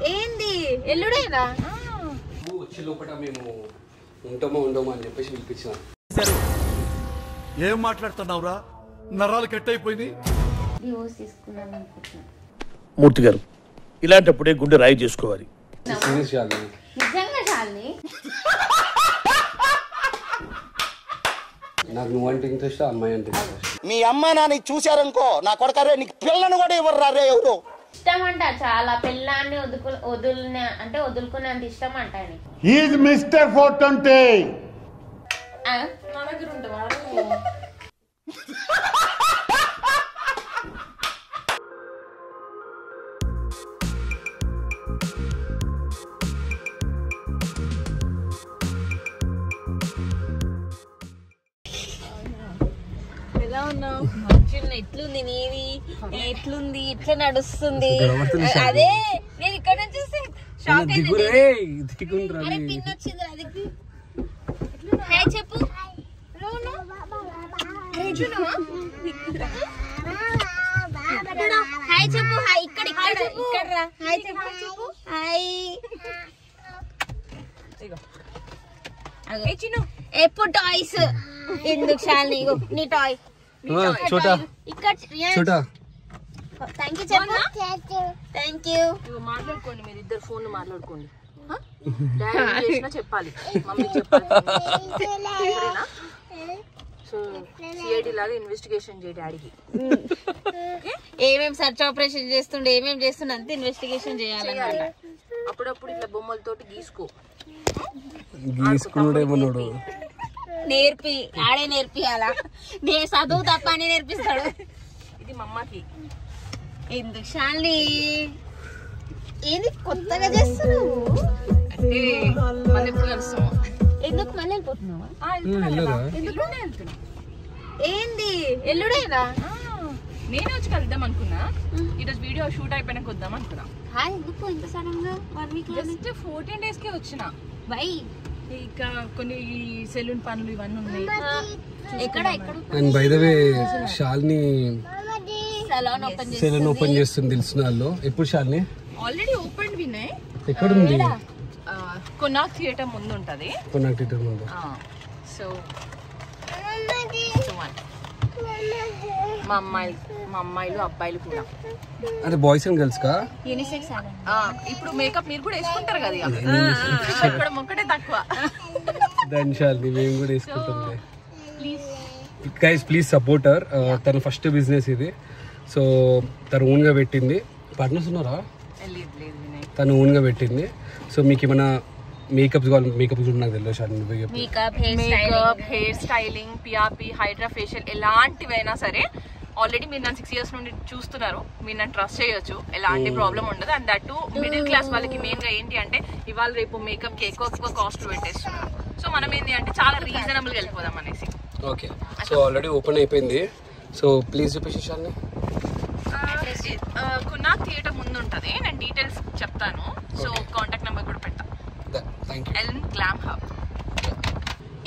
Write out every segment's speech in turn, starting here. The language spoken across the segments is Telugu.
ఏంది ఎల్లుడేనా? వచ్చే లోపల మేము ఉంటామో ఉండమో అని చెప్పేసి పిలిపించాను. ఏం మాట్లాడుతున్నావురా? నరాలు కట్ అయిపోయింది. మూర్తి గారు, ఇలాంటప్పుడే గుండె రాయి చేసుకోవాలి. నాకు నువ్వంటే ఇంట్రెస్ట్, అమ్మాయి అంటే ఇంట్రెస్ట్. మీ అమ్మ నాన్న చూసారనుకో నా కొడకరే నీకు పిల్లను కూడా ఇవ్వరు రే. ఎవరు ఇష్టం అంట చాలా, పిల్లాన్ని వదులుకునే అంత ఇష్టం అంట. మిస్టర్ 420 మా దగ్గర ఉంటావా? ఎలా ఉన్నావు? ఎట్లుంది నీది? ఎట్లుంది? ఇట్లా నడుస్తుంది? అదే నేను ఇక్కడ నుంచి చూస్తే షాక్ అయింది. పిన్ వచ్చింది అది. హాయ్ చెప్పు. హాయ్ చెప్పు. హాయ్ ఇక్కడ రా. హాయ్ చెప్పు. హాయ్. ఎప్పుడు టాయ్స్ ఎందుకు శాలిని? నీ టాయ్ మాట్లాడుకోండి, మీరు ఇద్దరు ఫోన్ మాట్లాడుకోండి. చెప్పాలి, మమ్మీకి చెప్పాలి. సో సిఐడి లాగా ఇన్వెస్టిగేషన్ చేయి డాడీకి. ఏమేం సర్చ్ ఆపరేషన్ చేస్తుండే, ఏమేం చేస్తుండే అంతే ఇన్వెస్టిగేషన్ చేయాలి. అప్పుడప్పుడు ఇట్లా బొమ్మలతోటి గీసుకున్నాడు. నేర్పి ఆడే నేర్పియాలా? చదువు తప్ప అని నేర్పిస్తాడు. ఇది మా అమ్మకి. ఎందుకు శాలిని ఏంది కొత్తగా చేస్తున్నావు? అంటే మల్లెపూలు కలుస్తాము. ఎందుకు మళ్ళీ వెళ్ళిపోతున్నావా? ఏంది ఎల్లుడేనా? నేనే వచ్చి కలుద్దాం అనుకున్నా. ఈరోజు వీడియో షూట్ అయిపోయినాక వద్దాం అనుకున్నా. ఎందుకు ఇంత సడన్ గా? 1 వీక్ జస్ట్ 14 days కే వచ్చిన. బై ఇక కొన్ని సెలూన్ పనులు ఇవన్నీ ఉన్నాయి. ఎక్కడ and by the way Shalini salon open చేస్తుంది తెలిసిన వాళ్ళు. ఎప్పుడు శాలిని? Already open విన్నాయి. ఎక్కడుంది? కొనాక్ థియేటర్ ముందు ఉంటది. కొనాక్ థియేటర్ ముందు. సో మా అమ్మాయిలు అబ్బాయిలు కూడా. అంటే బాయ్స్ అండ్ గర్ల్స్ కా? యూనిసెక్స్. ఇప్పుడు మేకప్ మీరు కూడా వేసుకుంటారు కదా, ఇక్కడ ఒక్కటే తక్కువ. దాని శాలిని మేము కూడా వేసుకుంటాం. Guys please support her. తన ఫస్ట్ బిజినెస్ ఇది. సో తను ఓన్ గా పెట్టింది. పార్ట్నర్స్ ఉన్నారా? తను ఓన్ గా పెట్టింది. సో మీకు ఏమైనా మేకప్స్ కావాలి? మేకప్ కూడా నాకు తెలియదు Shalini. Makeup, hair styling, PRP, hydra facial ఎలాంటివైనా సరే ఆల్రెడీ మీరు నన్ను 6 years నుండి చూస్తున్నారు. మీరు నన్ను ట్రస్ట్ చేయొచ్చు, ఎలాంటి ప్రాబ్లం ఉండదు. అండ్ దట్ మిడిల్ క్లాస్ వాళ్ళకి మెయిన్ గా ఏంటి అంటే ఇవాళ రేపు మేకప్ కి ఎక్కువ కాస్ట్ పెట్టేస్తున్నారు. సో మనం ఏంటి అంటే చాలా రీజనబుల్ గా వెళ్ళిపోదాం అనేసి. ఓకే, సో ఆల్రెడీ ఓపెన్ అయిపోయింది. సో ప్లీజ్ చూపించి శాలిని. కొనాక్ థియేటర్ ముందు ఉంటది. నేను డీటెయిల్స్ చెప్తాను. సో కాంటాక్ట్ నెంబర్ కూడా పెడతా. LN glam hub.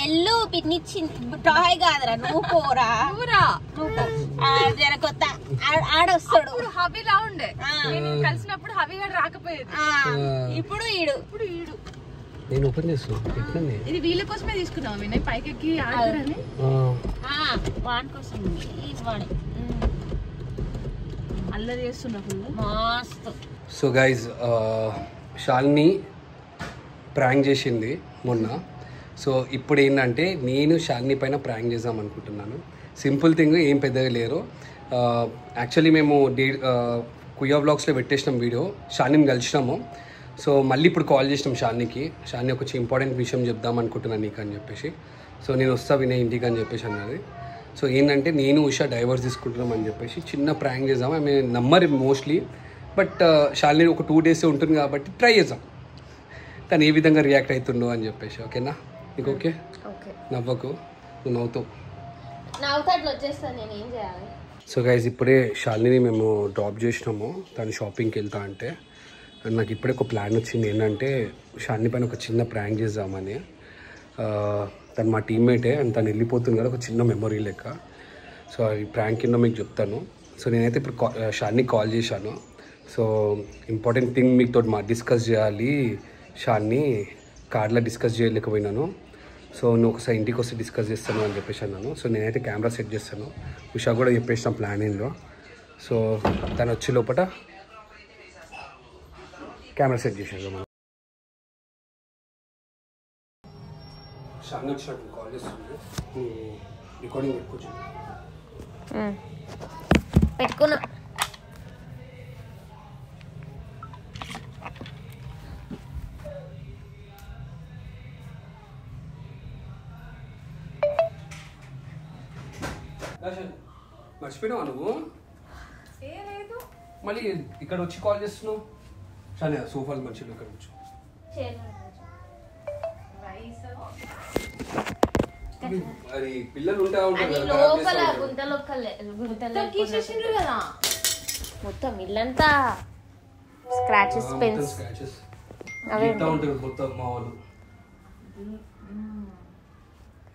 ఎల్లు పిన్నిచ్చింది టాయ్ కాదురా. నువ్వు పోరా జర కొత్త ఆడొస్తాడు. హబీలా ఉండే కలిసినప్పుడు హబీ గారు రాకపోయేది. ఇప్పుడు ఈడు నేను ఓపెన్ చేస్తాను. ఇది వీళ్ళ కోసమే తీసుకున్నాం. వినయ్ పైకి ఆడతారని వాడి కోసం అల్లరి చేస్తున్నా ఫుల్ మస్తు. సో గైజ్ శాలిని ప్రాంక్ చేసింది మొన్న. సో ఇప్పుడు ఏంటంటే నేను శాలిని పైన ప్రాంక్ చేద్దాం అనుకుంటున్నాను. సింపుల్ థింగ్, ఏం పెద్దగా లేరు. యాక్చువల్లీ మేము కుయ్యా వ్లాగ్స్లో పెట్టేసినాం వీడియో. శాలిని కలిసినాము. సో మళ్ళీ ఇప్పుడు కాల్ చేసినాం శాలినికి. శాలిని ఒక ఇంపార్టెంట్ విషయం చెప్దాం అనుకుంటున్నాను నీకు అని చెప్పేసి. సో నేను వస్తా వినయ్ ఇంటికి అని చెప్పేసి అన్నది. సో ఏంటంటే నేను ఉషా డైవర్స్ తీసుకుంటున్నాం అని చెప్పేసి చిన్న ప్రాంక్ చేద్దాం. ఐ మీన్ నమ్మరు మోస్ట్లీ, బట్ శాలిని ఒక 2 days ఉంటుంది కాబట్టి ట్రై చేద్దాం తను ఏ విధంగా రియాక్ట్ అవుతుండో అని చెప్పేసి. ఓకేనా? నీకు ఓకే? నవ్వకు, నువ్వు నవ్వుతావు. సో గైజ్ ఇప్పుడే శాలిని మేము డ్రాప్ చేసినాము. తను షాపింగ్కి వెళ్తా అంటే నాకు ఇప్పుడే ఒక ప్లాన్ వచ్చింది. ఏంటంటే శాలిని పైన ఒక చిన్న ప్రాంక్ చేద్దామని. తను మా టీమ్మేటే అండ్ తను వెళ్ళిపోతుంది కదా, ఒక చిన్న మెమొరీ లెక్క. సో ఈ ప్రాంక్ కింద మీకు చెప్తాను. సో నేనైతే ఇప్పుడు శాలినికి కాల్ చేశాను. సో ఇంపార్టెంట్ థింగ్ మీతో డిస్కస్ చేయాలి షాన్ని కార్లో డిస్కస్ చేయలేకపోయినాను. సో నువ్వు ఒకసారి ఇంటికి వస్తే డిస్కస్ చేస్తాను అని చెప్పేసి అన్నాను. సో నేనైతే కెమెరా సెట్ చేస్తాను. ఉషా కూడా చెప్పేసిన ప్లానింగ్లో. సో తను వచ్చే లోపల కెమెరా సెట్ చేసాను. మనం షాన్ వచ్చినట్టు కాల్ చేస్తుంది. రికార్డింగ్ పెట్టుకోవచ్చు. పెట్టుకున్నా. మర్చిపోయినావా నువ్వు? మళ్ళీ ఇక్కడ వచ్చి కాల్ చేస్తున్నావు. సరే సోఫాలు మంచిగా ఇక్కడ వచ్చి అది పిల్లలు ఉంటా కదా మొత్తం ఇల్లంతా స్క్రాచెస్ పెన్స్ అవే ఉంటారు మొత్తం మా వాళ్ళు.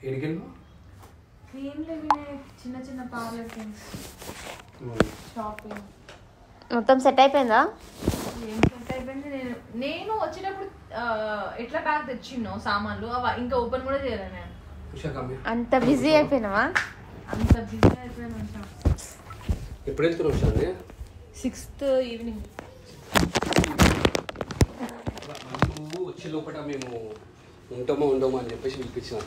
ఎడికెళ్ళి చిన్న చిన్న పార్లర్ థింగ్స్ షాపింగ్ మొత్తం సెట్ అయిపోయిందా? ఏం సెట్ అయిపోయింది. నేను వచ్చేటప్పుడు ఎట్లా బ్యాగ్ తెచ్చిన్నో సామాన్లు ఇంకా ఓపెన్ కూడా చేయలే నేను. అంత బిజీ అయిపోయినావా? అంత బిజీ అయిపోయినా. ఎప్పుడు వెళ్తున్నావు? 6th evening. వచ్చే లోపల మేము ఉంటామో ఉండమో అని చెప్పేసి పిలిపించాం.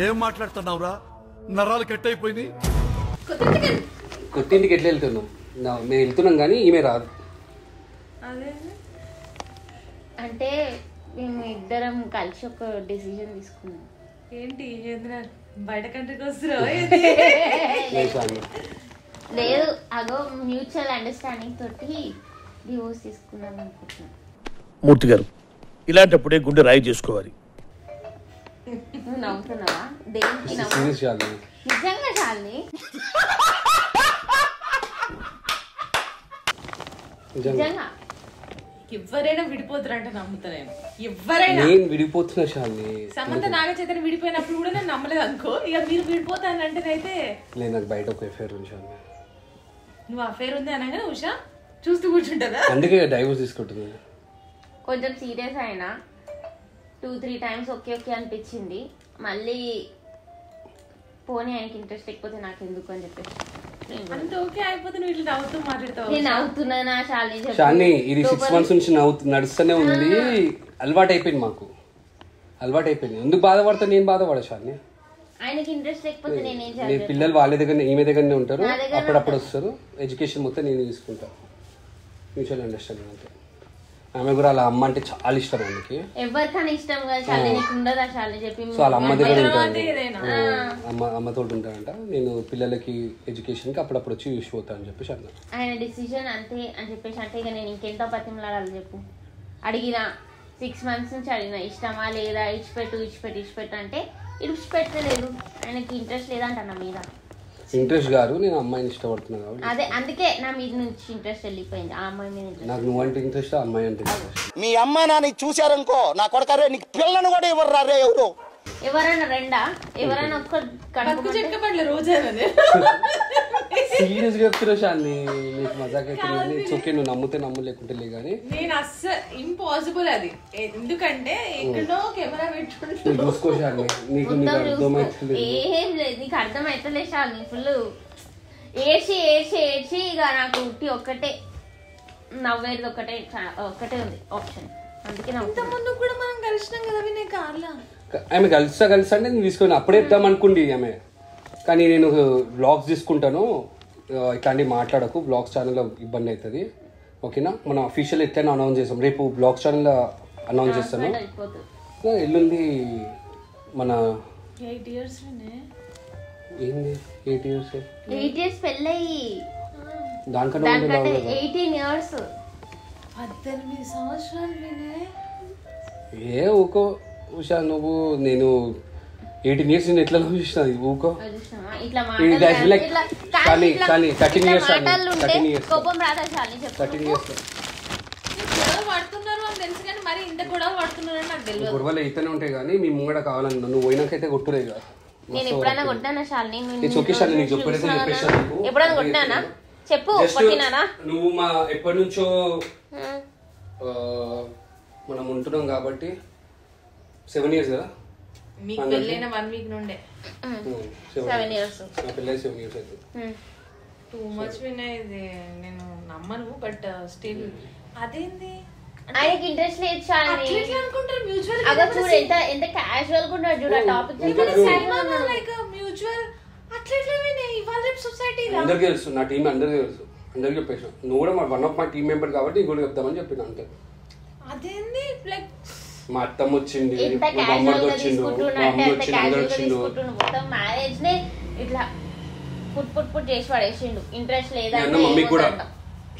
ఏం మాట్లాడుతున్నావురా? నరాలు కట్ అయిపోయింది. కొత్తింటికి ఎట్లా వెళ్తున్నాం? మేము వెళ్తున్నాం కానీ ఈమె రాదు. అంటే మేము ఇద్దరం కలిసి ఒక డిసిజన్ తీసుకున్నాం. ఏంటి బయట కంట్రీకి వస్తున్నావు? లేదు, అగో మ్యూచువల్ అండర్స్టాండింగ్ తోటి డివోర్స్ తీసుకున్నాం అనుకుంటున్నాం. మూర్తి గారు, ఇలాంటప్పుడే గుండె రాయి చేసుకోవాలి. నువ్వు నవ్వుతున్నావా? దేనికి నవ్వు? నిజంగా చాలి. నిజంగా ఎవరైనా విడిపోతారంటే నమ్ముతా నేను. ఎవరైనా విడిపోతున్నా శాలిని. సమంత నాగ చైతన్య విడిపోయినప్పుడు కూడా నేను నమ్మలేదు అనుకో. ఇక మీరు విడిపోతానంటేనైతే లేదు, నాకు బయట ఒక అఫేర్ ఉంది. నువ్వు అఫేర్ ఉంది అనగానే ఉషా చూస్తూ కూర్చుంటుందా? అందుకే డైవోర్స్ తీసుకుంటుంది. కొంచెం సీరియస్ అయినా 2-3 times ఓకే అనిపించింది. మళ్ళీ పోనీ ఆయనకి ఇంట్రెస్ట్ లేకపోతే నాకు ఎందుకు అని చెప్పేసి అంత ఓకే అయిపోతే నువ్వు ఇట్లా నవ్వుతూ మాట్లాడతావు. నేను నవ్వుతున్నానా శాలిని? ఇది 6 months నుంచి నడుస్తూనే ఉంది. అలవాటు అయిపోయింది, మాకు అలవాటు అయిపోయింది. ఎందుకు బాధపడతా? నేను బాధపడా శాలిని. ఆయనకి ఇంట్రెస్ట్ లేకపోతే నేనేం మీ చేయాలి? పిల్లలు వాళ్ళ దగ్గర ఈమె దగ్గరనే ఉంటారు. అప్పుడప్పుడు వస్తారు. ఎడ్యుకేషన్ మొత్తం నేను తీసుకుంటా. మ్యూచువల్ అండర్స్టాండింగ్ అంటే. ఆమె కూడా వాళ్ళ అమ్మ అంటే చాలా ఇష్టం. ఆమెకి ఎవరికైనా ఇష్టం కదా శాలిని. నీకు ఉండదా శాలిని చెప్పి? సో వాళ్ళ అమ్మ దగ్గర ఉంటాను, అమ్మతో ఉంటానంట. నేను పిల్లలకి ఎడ్యుకేషన్కి అప్పుడప్పుడు వచ్చి యూస్ పోతాను అని చెప్పేసి అన్నా. ఆయన డిసిజన్ అంతే అని చెప్పేసి అంటే ఇక నేను ఇంకెంత బతిమలాడాలి చెప్పు. అడిగిన 6 months నుంచి అడిగిన ఇష్టమా లేదా, ఇచ్చిపెట్టు అంటే ఇడిచిపెట్టలేదు. ఆయనకి ఇంట్రెస్ట్ లేదంట నా మీద. ఇంట్రెస్ట్ గారు, నేను అమ్మాయిని ఇష్టపడుతున్నా కాబట్టి. అదే అందుకే నా మీద నుంచి ఇంట్రెస్ట్ వెళ్ళిపోయింది. ఆ అమ్మాయి మీద ఇంట్రెస్ట్. నాకు నువ్వంటే ఇంట్రెస్ట్, ఆ అమ్మాయి అంటే ఇంట్రెస్ట్. మీ అమ్మ నాన్న చూశారనుకో, నా కొడకరే నీకు పిల్లను కూడా ఎవరు రారే. ఎవరైనా రెండా? ఎవరైనా ఒక్క కడుపు చెక్కపడలే రోజైనా సీరియస్ గా చెప్తున్నా శాలిని. నీకు మజాక్ అయితే ఓకే, నువ్వు నమ్ముతే నమ్ము, లేకుంటే లే. కానీ నేను అస్సలు ఇంపాసిబుల్ అది. ఎందుకంటే ఎక్కడో కెమెరా పెట్టుకుంటూ చూసుకో శాలిని. నీకు అర్థమైతే ఏం లేదు, నీకు అర్థమైతే శాలిని. ఫుల్ ఏడ్చి ఇక నాకు ఒక్కటే నవ్వేది ఒక్కటే ఉంది ఆప్షన్. అందుకే ముందు కూడా మనం కలిసినాం కదా వినే కార్లా. ఆమె కలిసా అంటే నేను తీసుకొని అప్పుడే ఇద్దాం అనుకుంది ఆమె. కానీ నేను బ్లాగ్స్ తీసుకుంటాను, ఇట్లాంటివి మాట్లాడకు, బ్లాగ్స్ ఛానల్లో ఇబ్బంది అవుతుంది. ఓకేనా? మనం అఫీషియల్ ఎట్లయినా అనౌన్స్ చేస్తాం. రేపు బ్లాగ్స్ ఛానల్లో అనౌన్స్ చేస్తాను. ఎల్లుండి మన 8 years ఏంది 8 years? 8 years పెళ్ళయి దానికన్నా 18 years. 18 సంవత్సరాలు. ఏ ఊకో ఉషా నువ్వు. నేను 18 years నేను ఎట్లా చూసిన ఊకో. ఇట్లా 13 years. పడుతున్నారు అని తెలుసు కానీ మరి ఇంత గొడవ పడుతున్నారు అని నాకు తెలియదు. గొడవలు అయితేనే ఉంటాయి కానీ మీ ముంగడ కావాలని నువ్వు పోయినాకైతే కొట్టురే కదా. నేను ఎప్పుడైనా కొట్టానా శాలిని? ఎప్పుడైనా కొట్టానా? చెప్పు కొట్టినారా? నువ్వు మా ఎప్పటి నుంచో మనం ఉంటున్నాం కాబట్టి 7 years కదా మీకు పెళ్ళైన 1 week నుండే 7 years. నా పెళ్ళై 7 years అవుతుంది. టూ మచ్ వినయ్ ఇది నేను నమ్మను బట్ స్టిల్ అదేంది ఆయనకి ఇంట్రెస్ట్ లేదు చాలా అనుకుంటారు మ్యూచువల్ అగ చూడు ఎంత క్యాజువల్ గా ఉన్నాడు చూడ టాపిక్ లైక్ మ్యూచువల్ అట్లా వినయ్ ఇవాళ రేపు సొసైటీలో అందరికీ తెలుసు, నా టీం అందరికీ తెలుసు, అందరికీ చెప్పేసాను. నువ్వు కూడా one of my team member కాబట్టి నీకు కూడా చెప్తామని చెప్పిన అంతే. అదేంది లైక్ మా అత్తమ్మ వచ్చింది, ఎంత మా క్యాజువల్ అమ్మకి గా వచ్చిండు, మా తీసుకుంటున్నా అమ్మ అంటే ఎంత వచ్చిండు, అందరు క్యాజువల్ గా వచ్చిండు. తీసుకుంటున్నా. మొత్తం మ్యారేజ్ నే ఇట్లా పుట్ చేసి పడేసిండు. ఇంట్రెస్ట్ లేదా అన్న మమ్మీకి కూడా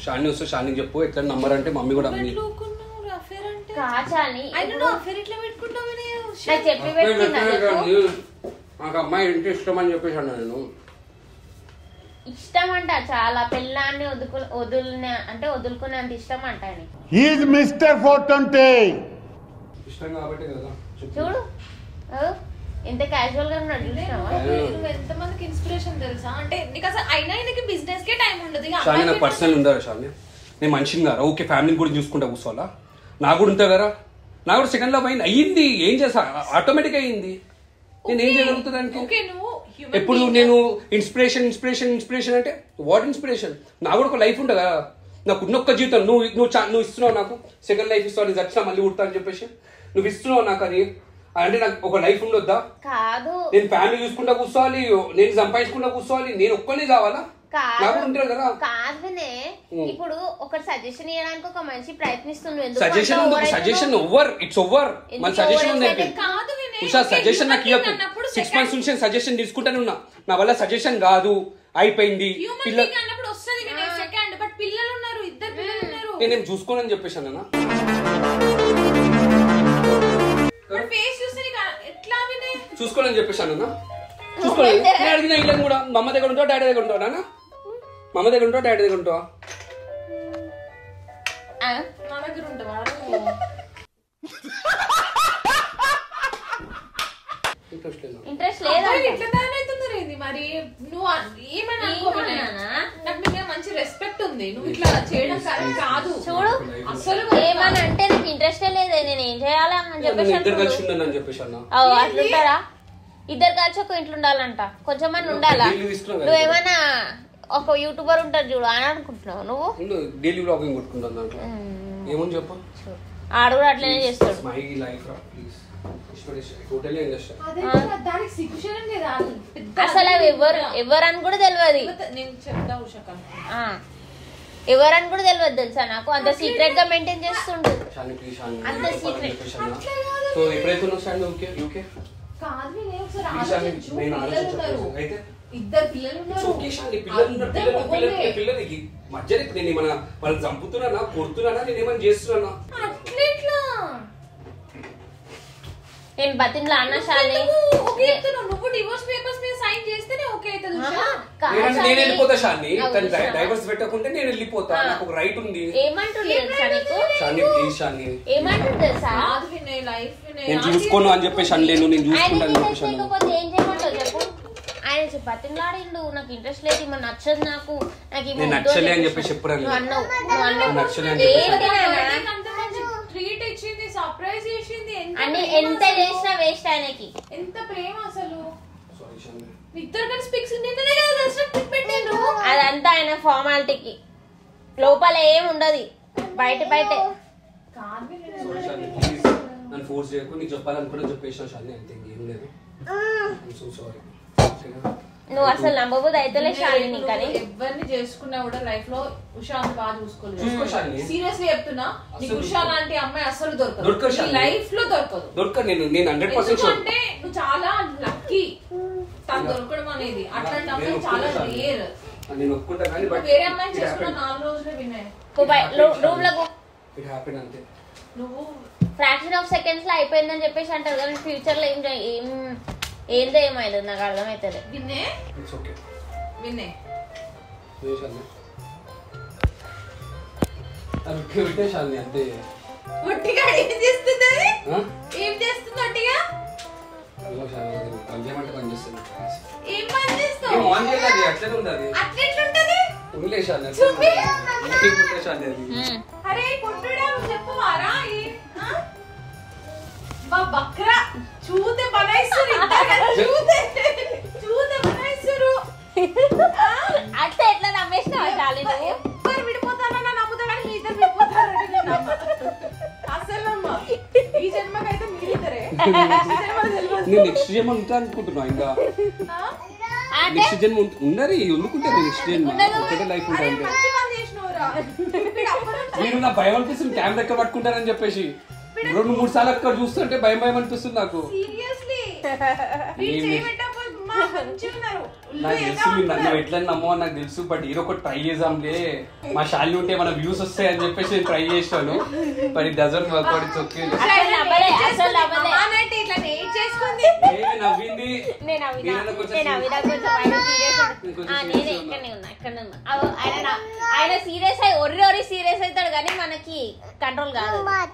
షాని వస్తే షానికి చెప్పు ఎట్లా నంబర్ అంటే మమ్మీ కూడా అమ్మి కాచాలి నాకు చెప్పి అప్పుడే పెట్టిందా చెప్పాను చెప్పు? కానీ నాకు అమ్మాయి ఇంటి ఇష్టం అని చెప్పేసాను నేను. ఇష్టం అంట చాలా, పెళ్ళాన్ని వదులుకునేంత ఇష్టం అంట ఆయనకి. Is mister 420. ఇష్టం కాబట్టి కదా చెప్పు. చూడు ఎంత క్యాజువల్ గా ఉన్నాడు చూసినావా? ఎంత మందికి ఇన్స్పిరేషన్ తెలుసా అంటే నీకు అసలు అయినా ఆయనకి బిజినెస్ కే టైం ఉండదు. షాని నాకు పర్సనల్ ఉందా షాని? నేను మనిషిని కదా, ఓకే ఫ్యామిలీని కూడా చూసుకుంటా కూర్చోవాలా, నాకు కూడా ఉంటుంది కదా. నాకు కూడా సెకండ్ లవ్ అయ్యింది, ఏం చేస్తా ఆటోమేటిక్ అయ్యింది. నేను ఏం చేయగలుగుతానికి? ఎప్పుడు నేను ఇన్స్పిరేషన్ అంటే వాట్ ఇన్స్పిరేషన్? నాకు కూడా ఒక లైఫ్ ఉంటుంది కదా, నాకు ఉన్నొక్క జీవితం. నువ్వు ఇస్తున్నావు నాకు సెకండ్ లైఫ్ ఇస్తావు, నేను చచ్చినా మళ్ళీ కుడతా అని చెప్పేసి నువ్వు ఇస్తున్నావు నాకు. అది అంటే నాకు ఒక లైఫ్ ఉండొద్దా? కాదు, నేను ఫ్యామిలీ చూసుకుంటా కూర్చోవాలి, నేను సంపాదించుకుంటా కూర్చోవాలి, నేను ఒక్కనే కావాలా? నాకు ఉంటారు కదా. కాదునే ఇప్పుడు ఒక సజెషన్ ఇవ్వడానికి ఒక మనిషి ప్రయత్నిస్తుంది. Suggestion over, it's over. మన సజెషన్ ఉంది సజెషన్ నాకు ఇవ్వకు. 6 months నుంచి సజెషన్ తీసుకుంటానే ఉన్నా, నా వల్ల సజెషన్ కాదు, అయిపోయింది. నేనేం చూసుకోనని చెప్పేసాను అన్న. చూసుకోనని చెప్పేసాను అన్న. చూసుకోలేదు. నేను అడిగిన ఇళ్ళని కూడా మా అమ్మ దగ్గర ఉంటావా డాడీ దగ్గర ఉంటావా నాన్న? మా అమ్మ దగ్గర ఉంటావా డాడీ దగ్గర ఉంటావా? నా దగ్గర ఉంటావా? ఇంట్రెస్ట్ లేదా? మరి నువ్వు ఏమని అనుకోమన్నా నాకు మీ మీద మంచి రెస్పెక్ట్ ఉంది, నువ్వు ఇట్లా చేయడం కరెక్ట్ కాదు. చూడు అసలు ఏమని అంటే నాకు ఇంట్రెస్టే లేదు, నేను ఏం చేయాలా అని చెప్పేసి అట్లుంటారా? ఇద్దరు కలిసి ఒక ఇంట్లో ఉండాలంట, కొంచెం మంది ఉండాలా? నువ్వేమైనా ఒక యూట్యూబర్ ఉంటారు చూడు అని అనుకుంటున్నావు నువ్వు? డైలీ వ్లాగింగ్ కొట్టుకుంటాను ఏమని చెప్పు. ఆడు కూడా అట్లనే చేస్తాడు. అసలు అవి ఎవరని కూడా తెలియదు, ఎవరని కూడా తెలియదు తెలుసా నాకు. అంత సీక్రెట్ గా మెయింటైన్ చేస్తుండు, అంత సీక్రెట్. ఇద్దరు పిల్లలు మధ్యలో నేను ఏమన్నా వాళ్ళు చంపుతున్నానా కొడుతున్నానా నేనేమన్నా చేస్తున్నానా? నేను బతిన్లో అన్నశాలి నువ్వు డివోర్స్ పేపర్స్ మీద సైన్ చేస్తేనే ఓకే అవుతుంది. నేను వెళ్ళిపోతా షాన్ని, డైవర్స్ పెట్టకుంటే నేను వెళ్ళిపోతా, నాకు ఒక రైట్ ఉంది. ఏమంటుంది తెలుసా నీకు? షాన్ని ప్లీజ్ షాన్ని ఏమంటుంది తెలుసా? నేను చూసుకోను అని చెప్పేసి అనలేను, నేను చూసుకుంటాను అని చెప్పేసి లేకపోతే ఏం చేయమంటావు చెప్పు? ఆయన బతిన్లాడిండు, నాకు ఇంట్రెస్ట్ లేదు, ఇమ్మ నచ్చదు, నాకు నేను నచ్చలే అని చెప్పేసి ఎప్పుడు నచ్చలే అని ట్రీట్ ఇచ్చింది, సర్ప్రైజ్ చేసింది, అన్ని ఎంత చేసినా వేస్ట్. ఆయనకి ఎంత ప్రేమ అసలు. ఇద్దరు కలిసి పిక్స్ నిన్ననే కదా పెట్టిండ్రు. అదంతా ఆయన ఫార్మాలిటీకి, లోపల ఏం ఉండదు, బయట నన్ను ఫోర్స్ చేయకు, నీకు చెప్పాలనుకున్నా చెప్పేసిన షాన్ని, అంతే ఏం లేదు. నువ్వు అసలు నమ్మబోదు అయితే షాలిని. కానీ ఎవరిని చేసుకున్నా కూడా లైఫ్ లో ఉషాని బాగా చూసుకోలేదు. సీరియస్లీ చెప్తున్నా, నీకు ఉషా లాంటి అమ్మాయి అసలు దొరకదు, లైఫ్ లో దొరకదు. నేను 100% అంటే నువ్వు చాలా లక్కీ తను దొరకడం అనేది. అట్లాంటి అమ్మాయి చాలా రేర్. నేను ఒప్పుకుంటా కానీ వేరే అమ్మాయిని చేసుకున్న 4 రోజులే విన్నాయి. రూమ్ లో అంతే. నువ్వు ఫ్రాక్షన్ ఆఫ్ సెకండ్స్ లో అయిపోయిందని చెప్పేసి అంటారు కానీ ఫ్యూచర్ లో ఏందో ఏమైంది నాకు అర్థమవుతుంది. విన్నే అంతే. ఒట్టిగా ఏం చేస్తుంది? ఏం చేస్తుంది ఒట్టిగా? పనిచేయమంటే పనిచేస్తుంది. ఏం పని చేస్తావు? అట్లే ఉంటుంది. అట్లెట్లుంటది? అరే కుట్టుడా చెప్పవారా బక్రా చూతే బనాయిస్తారు చూతే బనాయిస్తారు అట్లా ఎట్లా నమ్మేసినా చాలు ఎవ్వరు విడిపోతారన్నా నమ్ముతా కానీ మీ ఇద్దరు విడిపోతారు అసలు ఈ జన్మకైతే మీరిద్దరే నేను నెక్స్ట్ జన్మ ఉంటా అనుకుంటున్నా ఇంకా నెక్స్ట్ జన్మ ఉండరు వండుకుంటారు నెక్స్ట్ జన్మ ఒకటే లైఫ్ ఉంటుంది మీరు నా భయం అనిపిస్తుంది కెమెరా ఎక్కడ పట్టుకుంటారని చెప్పేసి 2-3 సార్లు అక్కడ చూస్తుంటే భయం భయం అనిపిస్తుంది నాకు నాకు తెలుసు మీరు నన్ను ఎట్లా నమ్మో నాకు తెలుసు బట్ హీరో ఒకటి ట్రై చేద్దాంలే మా శాలి ఉంటే మన వ్యూస్ వస్తాయి అని చెప్పేసి నేను ట్రై చేశాను but it doesn't work out it's okay నవ్వింది ఆయన సీరియస్ అయ్యి ఒర్రి సీరియస్ అవుతాడు కానీ మనకి కంట్రోల్ కాదు